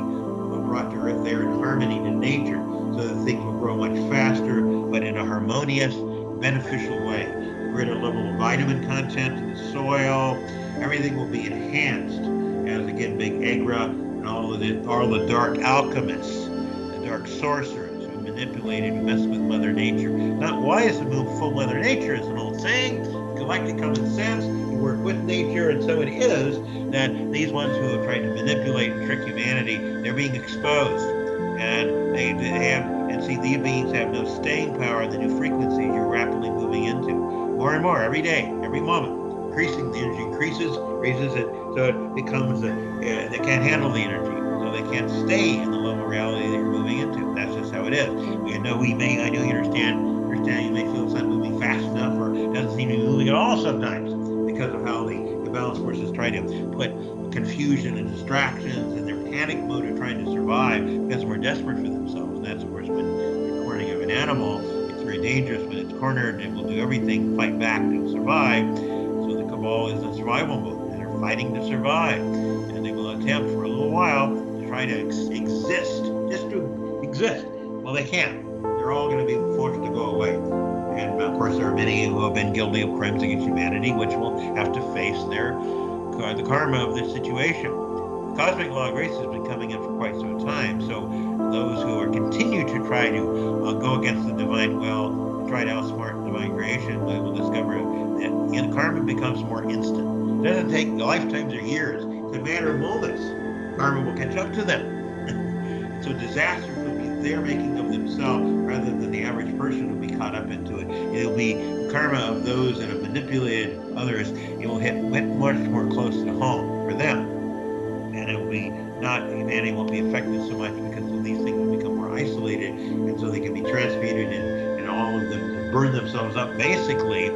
brought to earth, they're in harmony to nature, so that things will grow much faster, but in a harmonious, beneficial way. Greater level of vitamin content in the soil, everything will be enhanced, as again, Big Agra and all the dark alchemists, the dark sorcerers who manipulated, who messed with Mother Nature. Not why is the moon full Mother Nature is an old saying, galactic common sense, you work with nature, and so it is that these ones who have tried to manipulate and trick humanity, they're being exposed. And they have, and see, these beings have no staying power in the new frequencies you're rapidly moving into. More and more, every day, every moment, increasing, the energy increases, raises it, so it becomes, they can't handle the energy, so they can't stay in the level of reality that you're moving into. That's just how it is. I know you understand, you may feel it's not moving fast enough, or doesn't seem to be moving at all sometimes, because of how the balance forces try to put confusion and distractions and their panic mode of trying to survive, because we're desperate for themselves. And that's, of course, when you're cornering of an animal, it's very dangerous. When it's cornered, it will do everything, fight back to survive. So the cabal is in survival mode, and they're fighting to survive. And they will attempt for a little while to try to exist just to exist. Well, they can't. They're all going to be forced to go away. And of course, there are many who have been guilty of crimes against humanity, which will have to face the karma of this situation. The cosmic law of grace has been coming in for quite some time. So those who are continue to try to go against the divine will, try to outsmart divine creation, they will discover that karma becomes more instant. It doesn't take lifetimes or years. It's a matter of moments. Karma will catch up to them. So disasters will be their making of themselves rather than the average person will be caught up into it. It'll be karma of those that have manipulated others. It will hit much more close to home for them. And it will be not, humanity won't be affected so much because these things will become more isolated, and so they can be transmuted and all of them burn themselves up basically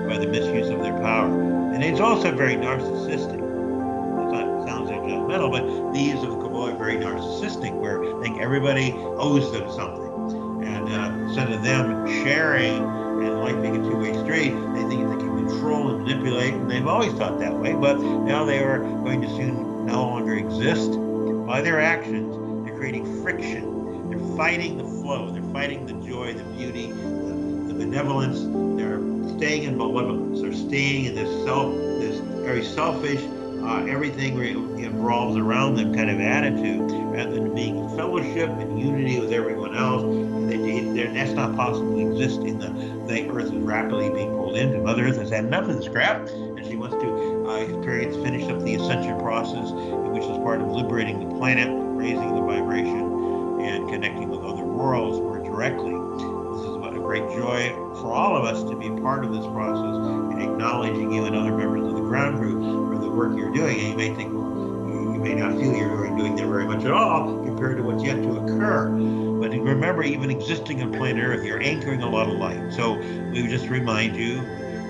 by the misuse of their power. And it's also very narcissistic. It sounds like judgmental, but these of the Kabbalah are very narcissistic, where they think everybody owes them something. And instead of them sharing and life being a two-way street, they think they can control and manipulate, and they've always thought that way, but now they are going to soon no longer exist. By their actions, they're creating friction. They're fighting the flow. They're fighting the joy, the beauty, the benevolence. They're staying in malevolence. They're staying in this very selfish, everything revolves around them kind of attitude, rather than being in fellowship and unity with everyone else. That's not possible to exist in the Earth is rapidly being pulled into. Mother Earth has had enough of this crap, and she wants to finish up the ascension process, which is part of liberating the planet, raising the vibration, and connecting with other worlds more directly. This is what a great joy for all of us to be part of this process, and acknowledging you and other members of the ground crew for the work you're doing. And you may think, you may not feel you're doing there very much at all compared to what's yet to occur. But remember, even existing on planet Earth, you're anchoring a lot of light. So we would just remind you,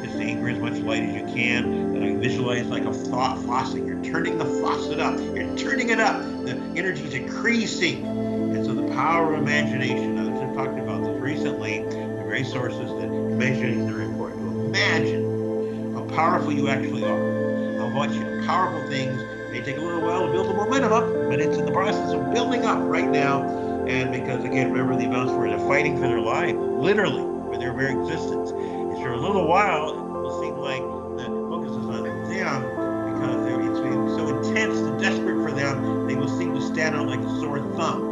just anchor as much light as you can. Visualize like a faucet. You're turning the faucet up. You're turning it up. The energy is increasing. And so the power of imagination, others have talked about this recently, the very sources that imagination is very important. To imagine how powerful you actually are. How much powerful things may take a little while to build the momentum up, but it's in the process of building up right now. And because, again, remember the amounts where they're fighting for their life, literally, for their very existence. And for a little while, it will seem like the focus is on them because it's being so intense and desperate for them, they will seem to stand out like a sore thumb.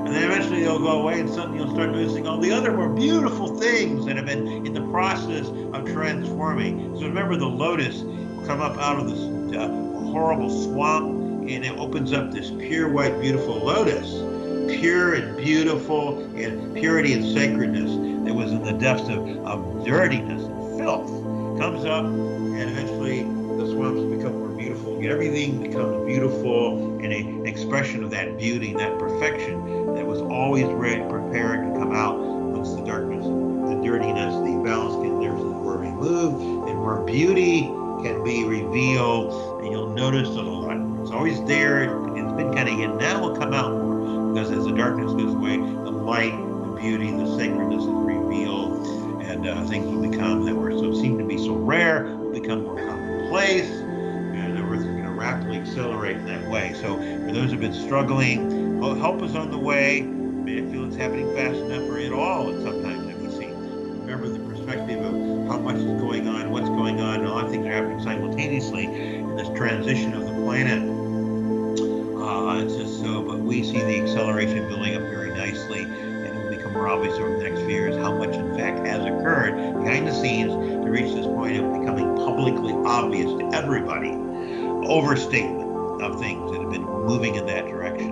And then eventually they'll go away, and suddenly you'll start noticing all the other more beautiful things that have been in the process of transforming. So remember, the lotus will come up out of this horrible swamp, and it opens up this pure white, beautiful lotus. Pure and beautiful in purity and sacredness that was in the depths of dirtiness and filth. Comes up, and eventually the swamps become more beautiful. Everything becomes beautiful and an expression of that beauty, that perfection that was always prepared to come out once the darkness, the dirtiness, the imbalance conditions were removed, and more beauty can be revealed. And you'll notice that a lot. It's always there. It's been kind of hidden. Now will come out more. Because as the darkness goes away, the light, the beauty, the sacredness is revealed, and things will become that were seem to be so rare will become more commonplace, and the Earth is going to rapidly accelerate in that way. So for those who've been struggling, help us on the way. May it feel it's happening fast enough for it all, and sometimes it we see. Remember the perspective of how much is going on, what's going on, and a lot of things are happening simultaneously in this transition of the planet. It's just so, but we see the acceleration building up very nicely, and it will become more obvious over the next few years how much, in fact, has occurred behind the scenes to reach this point of becoming publicly obvious to everybody. Overstatement of things that have been moving in that direction.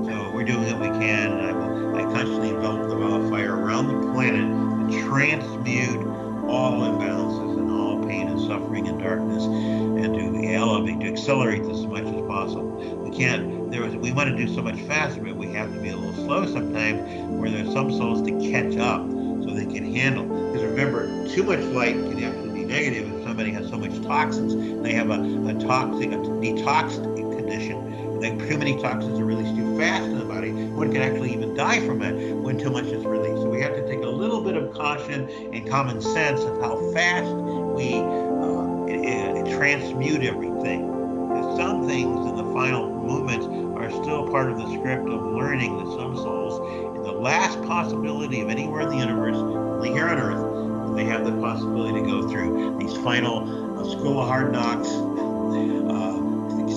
So we're doing what we can, and I constantly envelop the fire around the planet to transmute all imbalances and all pain and suffering and darkness, and to elevate, to accelerate this as much as possible. We want to do so much faster, but we have to be a little slow sometimes, where there's some souls to catch up so they can handle. Because remember, too much light can actually be negative if somebody has so much toxins. They have a detoxed condition. Like too many toxins are released too fast in the body. One can actually even die from it when too much is released. So we have to take a little bit of caution and common sense of how fast we transmute everything. Because some things in the final movements are still part of the script of learning that some souls, in the last possibility of anywhere in the universe, only here on Earth, they have the possibility to go through these final school of hard knocks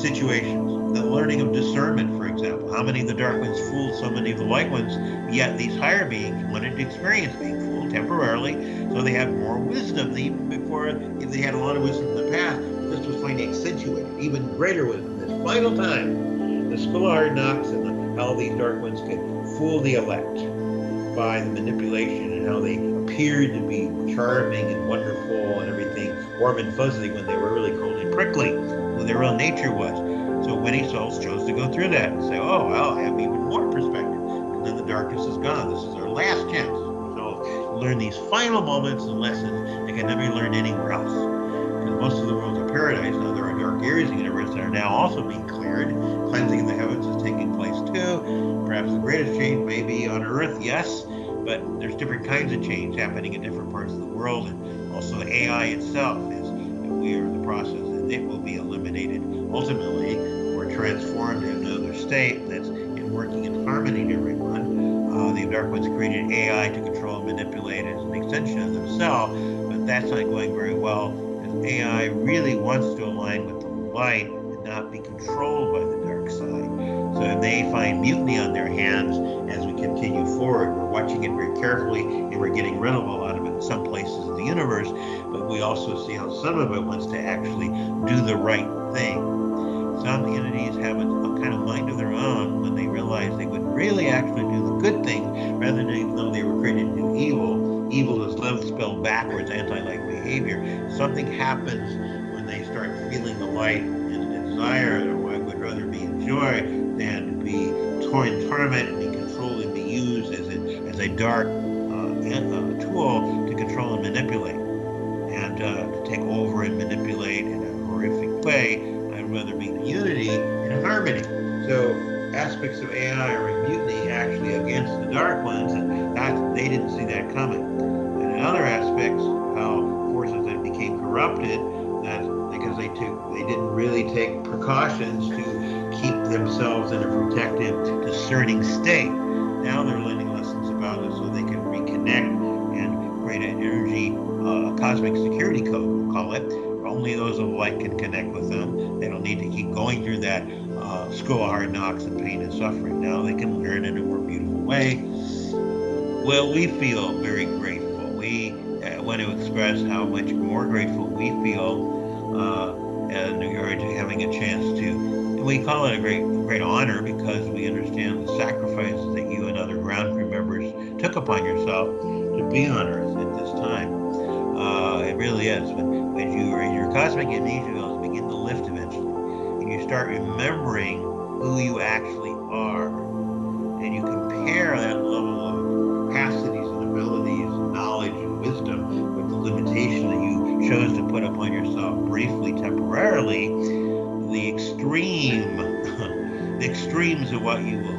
situations. The learning of discernment, for example. How many of the dark ones fooled so many of the light ones, yet these higher beings wanted to experience being fooled temporarily, so they have more wisdom even before, if they had a lot of wisdom in the past. This was finally accentuated, even greater wisdom this final time. The school of hard knocks and how these dark ones could fool the elect by the manipulation and how they appeared to be charming and wonderful and everything, warm and fuzzy, when they were really cold and prickly, who their real nature was. So many souls chose to go through that and say, oh, well, I have even more perspective. And then the darkness is gone. This is our last chance. So learn these final moments and lessons they can never learn anywhere else. Because most of the worlds are paradise. Now there are dark areas in the universe that are now also being cleared. Cleansing in the heavens is taking place too. Perhaps the greatest change may be on Earth, yes, but there's different kinds of change happening in different parts of the world. And also the AI itself is, we are in the process, and it will be eliminated ultimately or transformed into another state that's working in harmony to everyone. The dark ones created AI to control and manipulate as an extension of themselves, but that's not going very well, because AI really wants to align with the light and not be controlled by the dark side. So if they find mutiny on their hands as we continue forward, we're watching it very carefully, and we're getting rid of a lot of it in some places of the universe, but we also see how some of it wants to actually do the right thing. Some entities have a kind of mind of their own when they realize they would really actually do the good thing, rather than, even though they were created to do evil. Evil is love spelled backwards, anti-like behavior. Something happens when they start feeling the light and the desire, or I would rather be in joy than to be torn in torment and be controlled and be used as a dark tool to control and manipulate, and to take over and manipulate in a horrific way. I'd rather be in unity and harmony. So aspects of AI are in mutiny actually against the dark ones, and that they didn't see that coming. And in other aspects, how forces that became corrupted, that because they didn't really take precautions to keep themselves in a protective, discerning state. Now they're learning lessons about it so they can reconnect and create an energy, cosmic security code, we'll call it. Only those of light can connect with them. They don't need to keep going through that school of hard knocks and pain and suffering. Now they can learn in a more beautiful way. Well, we feel very grateful. We want to express how much more grateful we feel in regard to having a chance to, and we call it a great honor, because we understand the sacrifices that you and other ground crew members took upon yourself to be on Earth at this time. It really is. When your cosmic amnesia levels begin to lift eventually, and you start remembering who you actually are, and you compare that level of capacities and abilities and knowledge and wisdom with the limitation that you chose to put upon yourself briefly, temporarily, the extremes of what you will.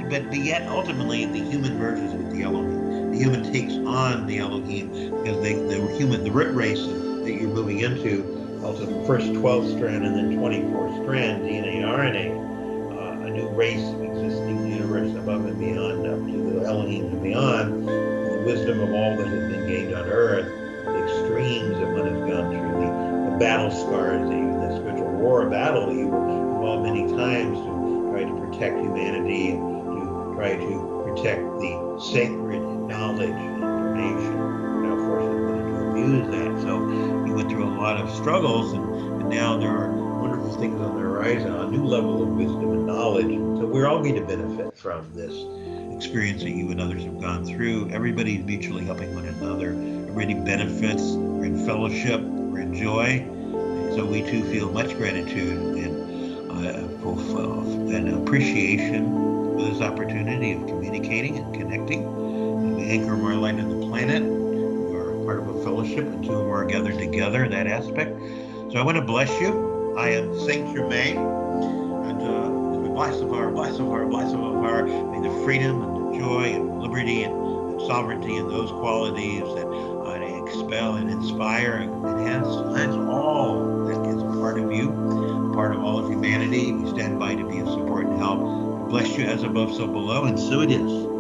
But yet, ultimately, the human merges with the Elohim. The human takes on the Elohim, because the root race that you're moving into, also the first 12th strand and then 24th strand, DNA and RNA, a new race existing in the universe above and beyond, up to the Elohim and beyond, the wisdom of all that has been gained on Earth, the extremes that one has gone through, the battle scars, even the spiritual war battle that you were involved many times to try to protect humanity, to try to protect the sacred knowledge and information. Now forces wanted to abuse that. So you went through a lot of struggles, and now there are wonderful things on the horizon, a new level of wisdom and knowledge. So we're all going to benefit from this experience that you and others have gone through. Everybody's mutually helping one another. Everybody benefits. We're in fellowship. We're in joy. And so we too feel much gratitude and appreciation for this opportunity of communicating and connecting. And we anchor more light on the planet. We are part of a fellowship, and two or more are gathered together in that aspect. So I want to bless you. I am Saint Germain, and as we bless of our, may the freedom and the joy and liberty and sovereignty and those qualities that expel and inspire and enhance all that is a part of you, part of all of humanity. We stand by to be of support and help. bless you as above, so below, and so it is.